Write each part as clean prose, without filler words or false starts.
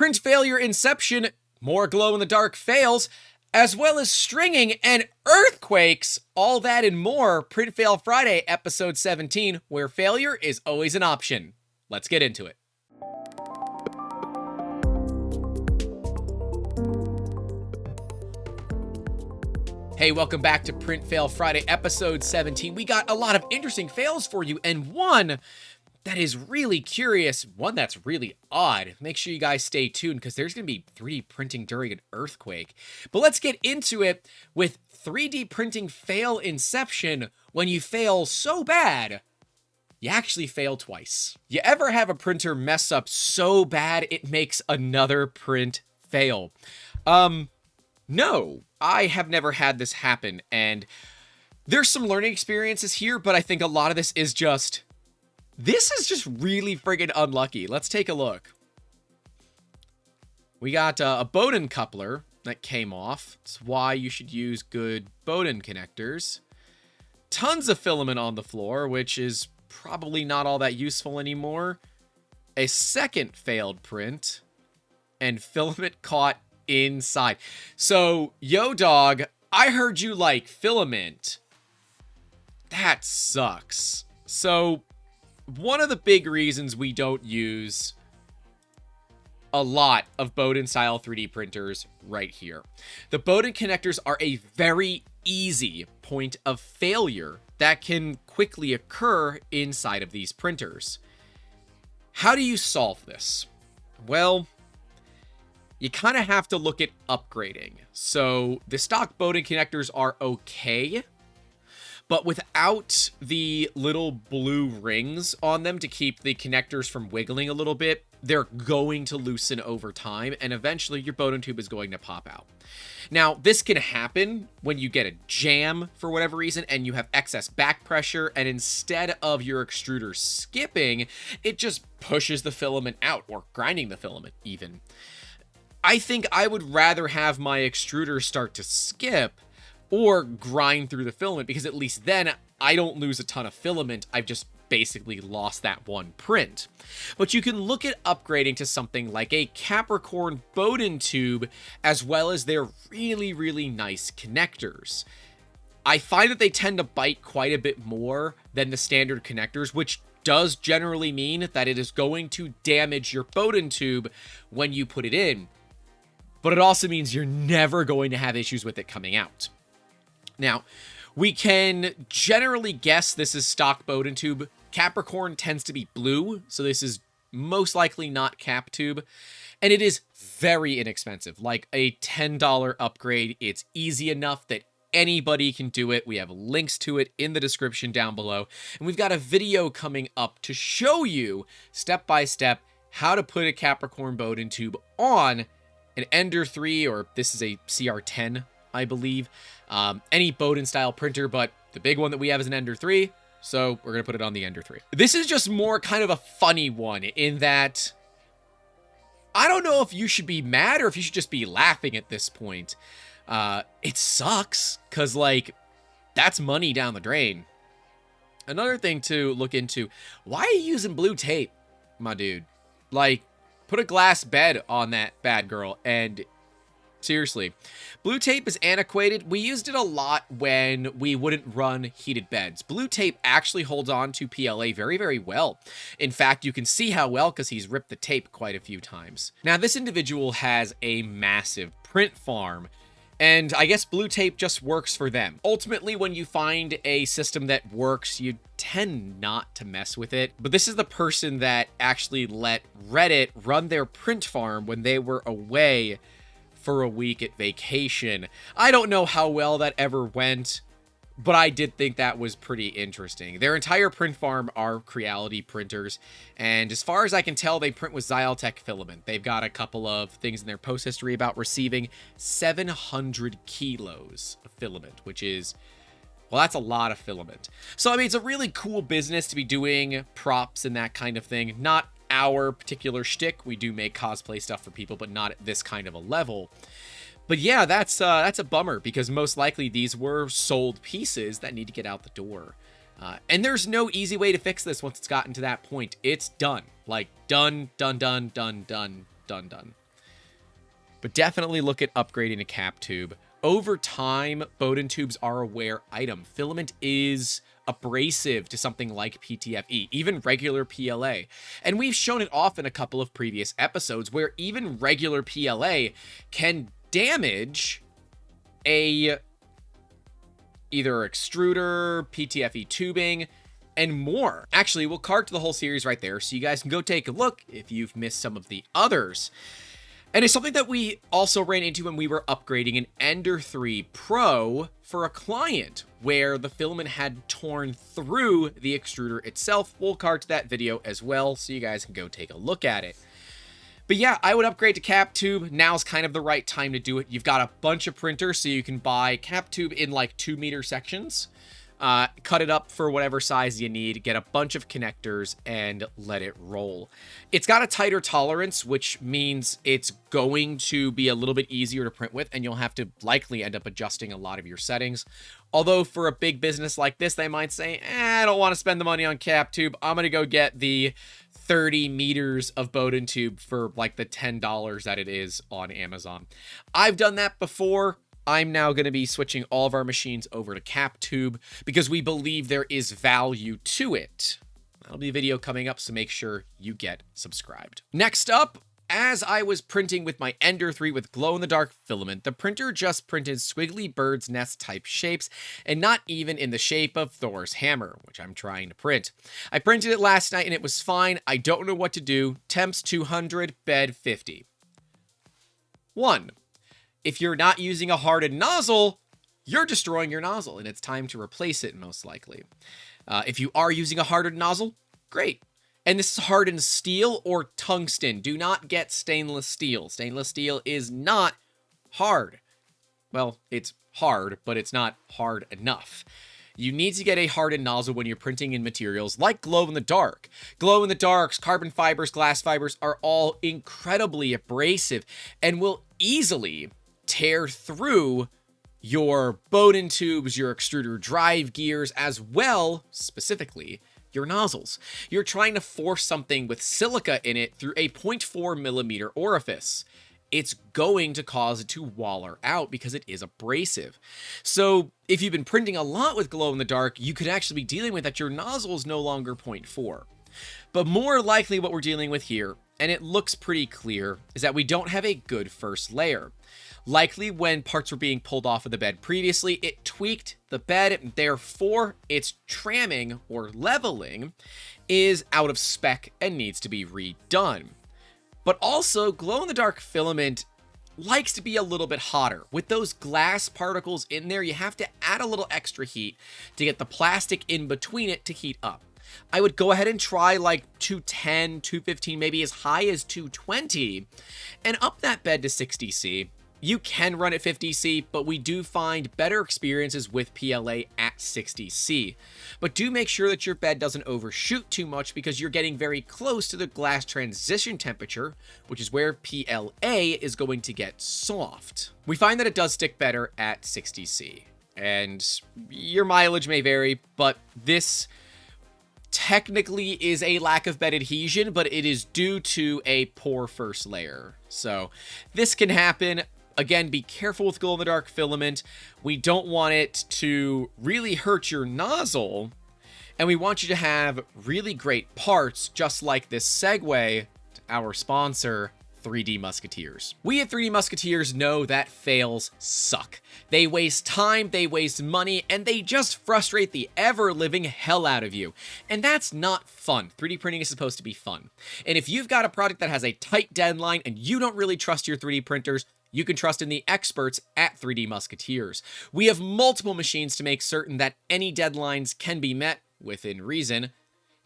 print failure inception, more glow-in-the-dark fails, as well as stringing and earthquakes, all that and more, Print Fail Friday, episode 17, where failure is always an option. Let's get into it. Hey, welcome back to Print Fail Friday, episode 17. We got a lot of interesting fails for you, and one that is really curious, one that's really odd. Make sure you guys stay tuned, because there's going to be 3D printing during an earthquake. But let's get into it with 3D printing fail inception, when you fail so bad, you actually fail twice. You ever have a printer mess up so bad it makes another print fail? No, I have never had this happen, and there's some learning experiences here, but I think a lot of this is just really friggin' unlucky. Let's take a look. We got a Bowden coupler that came off. That's why you should use good Bowden connectors. Tons of filament on the floor, which is probably not all that useful anymore. A second failed print, and filament caught inside. So, yo dog, I heard you like filament. That sucks. So, one of the big reasons we don't use a lot of Bowden style 3D printers right here. The Bowden connectors are a very easy point of failure that can quickly occur inside of these printers. How do you solve this? Well, you kind of have to look at upgrading. So the stock Bowden connectors are okay, but without the little blue rings on them to keep the connectors from wiggling a little bit, they're going to loosen over time, and eventually your Bowden tube is going to pop out. Now, this can happen when you get a jam for whatever reason, and you have excess back pressure, and instead of your extruder skipping, it just pushes the filament out, or grinding the filament even. I think I would rather have my extruder start to skip or grind through the filament, because at least then I don't lose a ton of filament. I've just basically lost that one print. But you can look at upgrading to something like a Capricorn Bowden tube, as well as their really, really nice connectors. I find that they tend to bite quite a bit more than the standard connectors, which does generally mean that it is going to damage your Bowden tube when you put it in. But it also means you're never going to have issues with it coming out. Now, we can generally guess this is stock Bowden tube. Capricorn tends to be blue, so this is most likely not Cap tube. And it is very inexpensive, like a $10 upgrade. It's easy enough that anybody can do it. We have links to it in the description down below. And we've got a video coming up to show you, step by step, how to put a Capricorn Bowden tube on an Ender 3, or this is a CR10, I believe. Any Bowden style printer, but the big one that we have is an Ender 3, so we're going to put it on the Ender 3. This is just more kind of a funny one in that I don't know if you should be mad or if you should just be laughing at this point. It sucks, because, like, that's money down the drain. Another thing to look into, why are you using blue tape, my dude? Like, put a glass bed on that bad girl, and seriously, blue tape is antiquated. We used it a lot when we wouldn't run heated beds. Blue tape actually holds on to PLA very, very well. In fact, you can see how well, because he's ripped the tape quite a few times. Now, this individual has a massive print farm, and I guess blue tape just works for them. Ultimately, when you find a system that works, you tend not to mess with it. But this is the person that actually let Reddit run their print farm when they were away for a week at vacation. I don't know how well that ever went, but I did think that was pretty interesting. Their entire print farm are Creality printers, and as far as I can tell, they print with Zyaltech filament. They've got a couple of things in their post history about receiving 700 kilos of filament, which is, well, that's a lot of filament. So, I mean, it's a really cool business to be doing props and that kind of thing. Not our particular shtick. We do make cosplay stuff for people, but not at this kind of a level. But yeah, that's a bummer, because most likely these were sold pieces that need to get out the door. And there's no easy way to fix this once it's gotten to that point. It's done. Like, done, done, done, done, done, done, done. but definitely look at upgrading a cap tube. Over time, Bowden tubes are a wear item. Filament is abrasive to something like PTFE, even regular PLA. And we've shown it off in a couple of previous episodes where even regular PLA can damage a either extruder, PTFE tubing, and more. Actually, we'll card to the whole series right there so you guys can go take a look if you've missed some of the others. And it's something that we also ran into when we were upgrading an Ender 3 Pro for a client where the filament had torn through the extruder itself. We'll card to that video as well so you guys can go take a look at it. But yeah, I would upgrade to cap tube. Now's kind of the right time to do it. You've got a bunch of printers, so you can buy cap tube in like 2-meter sections. Cut it up for whatever size you need, get a bunch of connectors, and let it roll. It's got a tighter tolerance, which means it's going to be a little bit easier to print with, and you'll have to likely end up adjusting a lot of your settings. Although for a big business like this, they might say, I don't want to spend the money on cap tube. I'm going to go get the 30 meters of Bowden tube for like the $10 that it is on Amazon. I've done that before. I'm now going to be switching all of our machines over to cap tube because we believe there is value to it. That'll be a video coming up, so make sure you get subscribed. Next up, as I was printing with my Ender 3 with glow-in-the-dark filament, the printer just printed squiggly bird's nest type shapes and not even in the shape of Thor's hammer, which I'm trying to print. I printed it last night and it was fine. I don't know what to do. Temps 200, bed 50. 1. If you're not using a hardened nozzle, you're destroying your nozzle, and it's time to replace it, most likely. If you are using a hardened nozzle, great. And this is hardened steel or tungsten. Do not get stainless steel. Stainless steel is not hard. Well, it's hard, but it's not hard enough. You need to get a hardened nozzle when you're printing in materials like glow-in-the-dark. Glow-in-the-darks, carbon fibers, glass fibers are all incredibly abrasive and will easily tear through your Bowden tubes, your extruder drive gears, as well, specifically, your nozzles. You're trying to force something with silica in it through a 0.4 millimeter orifice. It's going to cause it to waller out because it is abrasive. So if you've been printing a lot with glow-in-the-dark, you could actually be dealing with that your nozzle is no longer 0.4. But more likely what we're dealing with here, and it looks pretty clear, is that we don't have a good first layer. Likely when parts were being pulled off of the bed previously, it tweaked the bed, and therefore its tramming or leveling is out of spec and needs to be redone. But also, glow-in-the-dark filament likes to be a little bit hotter. With those glass particles in there, you have to add a little extra heat to get the plastic in between it to heat up. I would go ahead and try like 210, 215, maybe as high as 220, and up that bed to 60C. You can run at 50C, but we do find better experiences with PLA at 60C. But do make sure that your bed doesn't overshoot too much because you're getting very close to the glass transition temperature, which is where PLA is going to get soft. We find that it does stick better at 60C, and your mileage may vary, but this technically is a lack of bed adhesion, but it is due to a poor first layer. So this can happen. Again, be careful with glow-in-the-dark filament. We don't want it to really hurt your nozzle, and we want you to have really great parts, just like this segue to our sponsor, 3D Musketeers. We at 3D Musketeers know that fails suck. They waste time, they waste money, and they just frustrate the ever-living hell out of you. And that's not fun. 3D printing is supposed to be fun. And if you've got a product that has a tight deadline and you don't really trust your 3D printers, you can trust in the experts at 3D Musketeers. We have multiple machines to make certain that any deadlines can be met, within reason,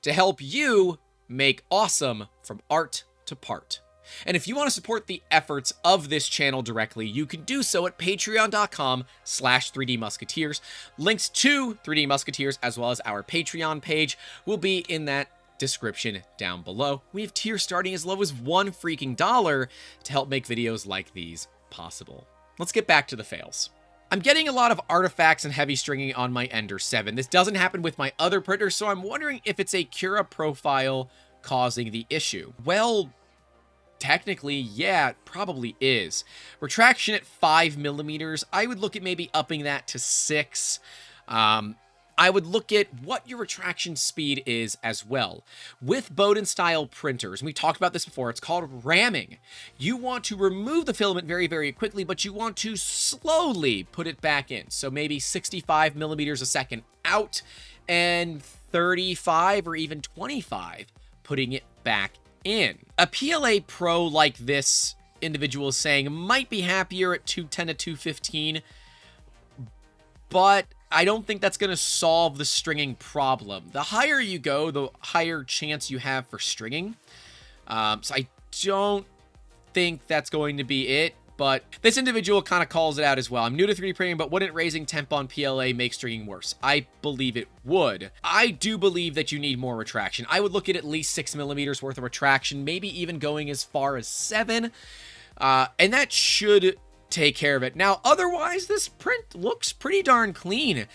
to help you make awesome from art to part. And if you want to support the efforts of this channel directly, you can do so at patreon.com/3D Musketeers. Links to 3D Musketeers, as well as our Patreon page, will be in that description down below. We have tiers starting as low as $1 freaking dollar to help make videos like these possible. Let's get back to the fails. I'm getting a lot of artifacts and heavy stringing on my Ender 7. This doesn't happen with my other printer, so I'm wondering if it's a Cura profile causing the issue. Well, technically, yeah, it probably is. Retraction at 5mm, I would look at maybe upping that to 6. I would look at what your retraction speed is as well. With Bowden-style printers, and we talked about this before, it's called ramming. You want to remove the filament very, very quickly, but you want to slowly put it back in. So maybe 65mm a second out, and 35 or even 25 putting it back in. A PLA Pro like this individual is saying might be happier at 210 to 215, but I don't think that's going to solve the stringing problem. The higher you go, the higher chance you have for stringing. So I don't think that's going to be it, but this individual kind of calls it out as well. I'm new to 3D printing, but wouldn't raising temp on PLA make stringing worse? I believe it would. I do believe that you need more retraction. I would look at least 6mm worth of retraction, maybe even going as far as 7. And that should take care of it. Now, otherwise, this print looks pretty darn clean.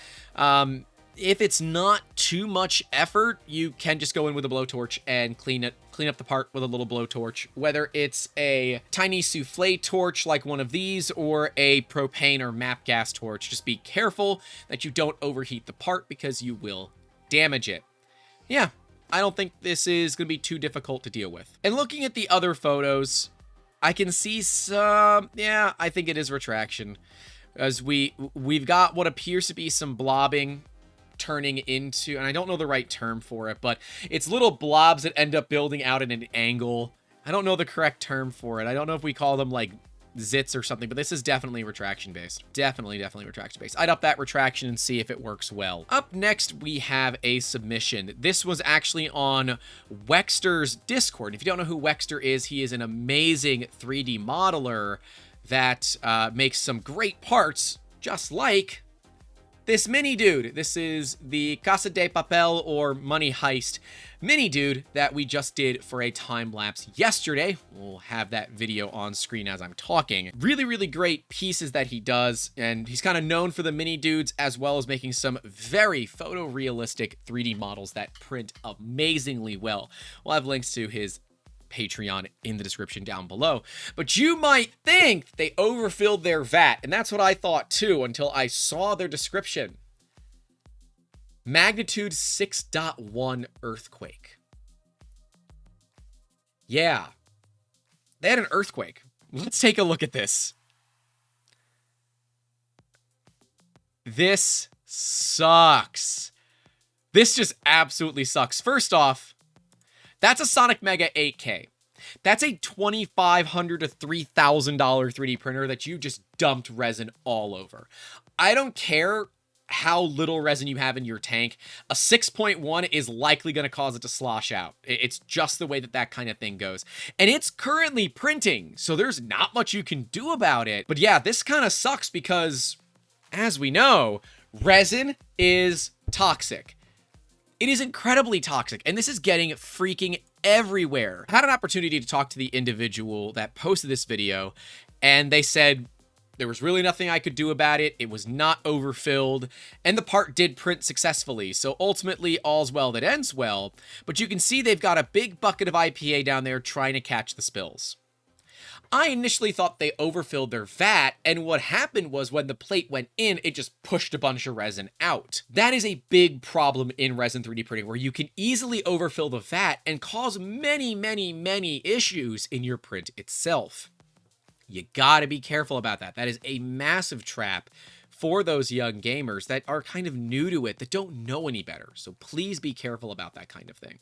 If it's not too much effort, you can just go in with a blowtorch and clean up the part with a little blowtorch, whether it's a tiny souffle torch like one of these or a propane or MAP gas torch. Just be careful that you don't overheat the part because you will damage it. Yeah, I don't think this is going to be too difficult to deal with. And looking at the other photos, I can see some, yeah, I think it is retraction. As we've got what appears to be some blobbing turning into, and I don't know the right term for it, but it's little blobs that end up building out at an angle. I don't know the correct term for it. I don't know if we call them like zits or something, but this is definitely retraction based. Definitely retraction based. I'd up that retraction and see if it works well. Up next, we have a submission. This was actually on Wexter's Discord. If you don't know who Wexter is, he is an amazing 3D modeler that makes some great parts, just like this mini dude. This is the Casa de Papel or Money Heist mini dude that we just did for a time lapse yesterday. We'll have that video on screen as I'm talking. Really, really great pieces that he does, and he's kind of known for the mini dudes as well as making some very photorealistic 3D models that print amazingly well. We'll have links to his Patreon in the description down below. But you might think they overfilled their vat, and that's what I thought too until I saw their description. Magnitude 6.1 earthquake. Yeah, they had an earthquake. Let's take a look at this. This sucks. This just absolutely sucks. First off, that's a Sonic Mega 8K. That's a $2,500 to $3,000 3D printer that you just dumped resin all over. I don't care how little resin you have in your tank. A 6.1 is likely going to cause it to slosh out. It's just the way that kind of thing goes. And it's currently printing, so there's not much you can do about it. But yeah, this kind of sucks because, as we know, resin is toxic. It is incredibly toxic, and this is getting freaking everywhere. I had an opportunity to talk to the individual that posted this video, and they said there was really nothing I could do about it. It was not overfilled, and the part did print successfully. So ultimately, all's well that ends well, but you can see they've got a big bucket of IPA down there trying to catch the spills. I initially thought they overfilled their vat, and what happened was when the plate went in, it just pushed a bunch of resin out. That is a big problem in resin 3D printing, where you can easily overfill the vat and cause many, many, many issues in your print itself. You gotta be careful about that. That is a massive trap for those young gamers that are kind of new to it, that don't know any better. So please be careful about that kind of thing.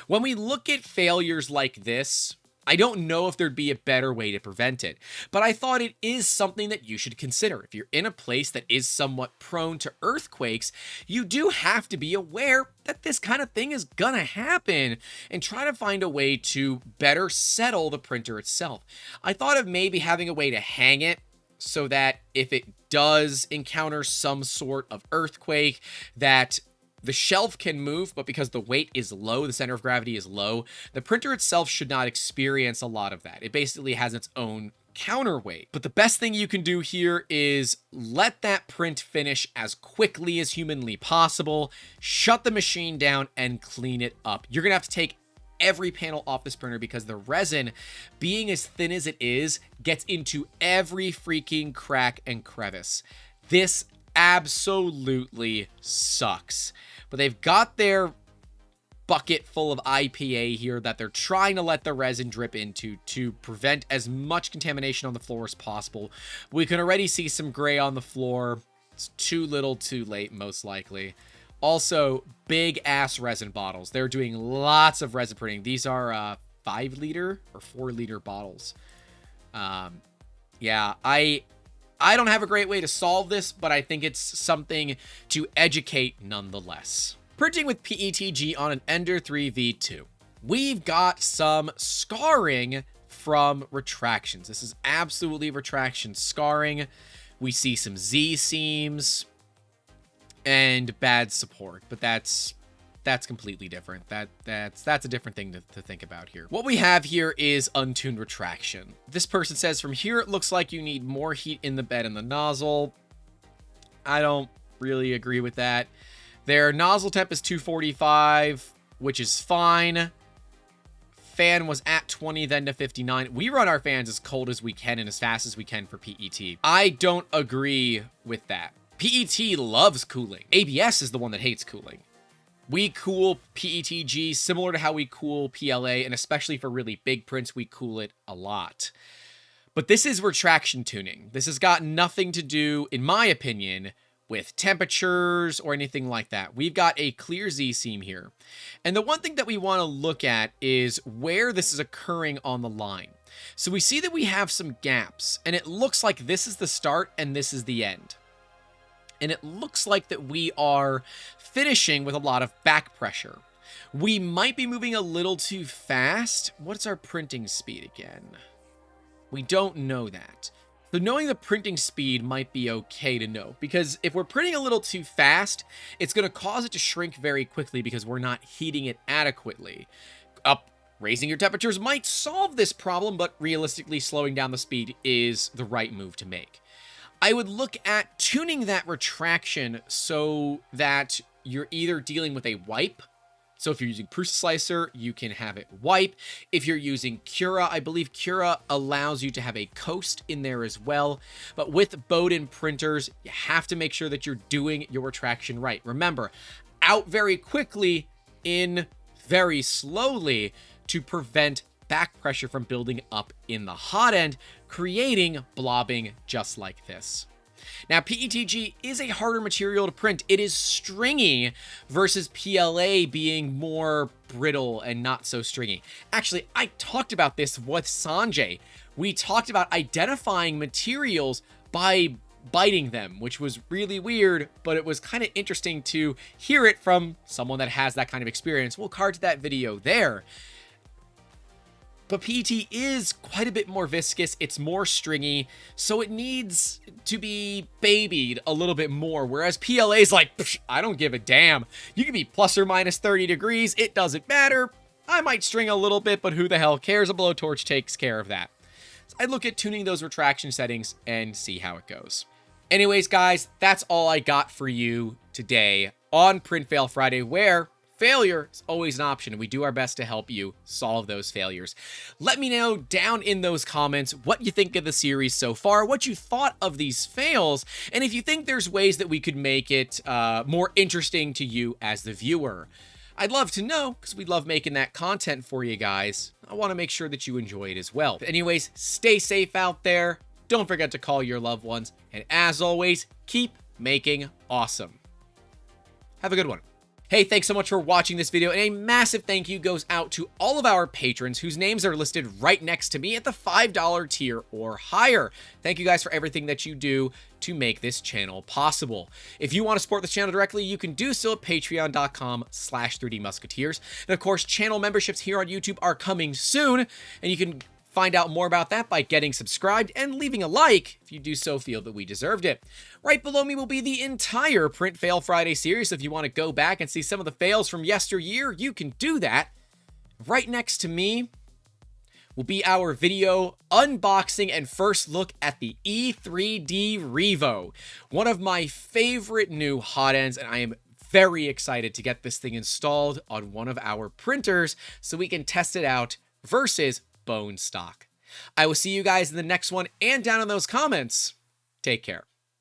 When we look at failures like this, I don't know if there'd be a better way to prevent it, but I thought it is something that you should consider. If you're in a place that is somewhat prone to earthquakes, you do have to be aware that this kind of thing is gonna happen and try to find a way to better settle the printer itself. I thought of maybe having a way to hang it so that if it does encounter some sort of earthquake, that the shelf can move, but because the weight is low, the center of gravity is low, the printer itself should not experience a lot of that. It basically has its own counterweight. But the best thing you can do here is let that print finish as quickly as humanly possible, shut the machine down, and clean it up. You're gonna have to take every panel off this printer because the resin, being as thin as it is, gets into every freaking crack and crevice. This absolutely sucks. But they've got their bucket full of IPA here that they're trying to let the resin drip into to prevent as much contamination on the floor as possible. We can already see some gray on the floor. It's too little too late, most likely. Also, big ass resin bottles. They're doing lots of resin printing. These are 5 liter or 4 liter bottles. Yeah, I don't have a great way to solve this, but I think it's something to educate nonetheless. Printing with PETG on an Ender 3 V2. We've got some scarring from retractions. This is absolutely retraction scarring. We see some Z seams and bad support, but that's completely different. That's a different thing to think about here. What we have here is untuned retraction. This person says from here it looks like you need more heat in the bed and the nozzle. I don't really agree with that. Their nozzle temp is 245, which is fine. Fan was at 20, then to 59. We run our fans as cold as we can and as fast as we can for PET. I don't agree with that. PET loves cooling. ABS is the one that hates cooling. We cool PETG similar to how we cool PLA, and especially for really big prints, we cool it a lot. But this is retraction tuning. This has got nothing to do, in my opinion, with temperatures or anything like that. We've got a clear Z seam here. And the one thing that we want to look at is where this is occurring on the line. So we see that we have some gaps, and it looks like this is the start and this is the end. And it looks like that we are finishing with a lot of back pressure. We might be moving a little too fast. What's our printing speed again? We don't know that. So knowing the printing speed might be okay to know, because if we're printing a little too fast, it's going to cause it to shrink very quickly because we're not heating it adequately. Raising your temperatures might solve this problem, but realistically slowing down the speed is the right move to make. I would look at tuning that retraction so that you're either dealing with a wipe. So if you're using Prusa Slicer, you can have it wipe. If you're using Cura, I believe Cura allows you to have a coast in there as well. But with Bowden printers, you have to make sure that you're doing your retraction right. Remember, out very quickly, in very slowly to prevent back pressure from building up in the hot end, creating blobbing just like this. Now, PETG is a harder material to print. It is stringy versus PLA being more brittle and not so stringy. Actually, I talked about this with Sanjay. We talked about identifying materials by biting them, which was really weird, but it was kind of interesting to hear it from someone that has that kind of experience. We'll card to that video there. But PET is quite a bit more viscous, it's more stringy, so it needs to be babied a little bit more, whereas PLA is like, I don't give a damn. You can be plus or minus 30 degrees, it doesn't matter. I might string a little bit, but who the hell cares? A blowtorch takes care of that. So I'd look at tuning those retraction settings and see how it goes. Anyways, guys, that's all I got for you today on Print Fail Friday, where failure is always an option, and we do our best to help you solve those failures. Let me know down in those comments what you think of the series so far, what you thought of these fails, and if you think there's ways that we could make it more interesting to you as the viewer. I'd love to know, because we love making that content for you guys. I want to make sure that you enjoy it as well. But anyways, stay safe out there. Don't forget to call your loved ones. And as always, keep making awesome. Have a good one. Hey, thanks so much for watching this video, and a massive thank you goes out to all of our patrons whose names are listed right next to me at the $5 tier or higher. Thank you guys for everything that you do to make this channel possible. If you want to support this channel directly, you can do so at patreon.com/3dmusketeers. And of course, channel memberships here on YouTube are coming soon, and you can find out more about that by getting subscribed and leaving a like if you do so feel that we deserved it. Right below me will be the entire Print Fail Friday series. If you want to go back and see some of the fails from yesteryear, you can do that. Right next to me will be our video unboxing and first look at the E3D Revo, one of my favorite new hot ends, and I am very excited to get this thing installed on one of our printers so we can test it out versus bone stock. I will see you guys in the next one and down in those comments. Take care.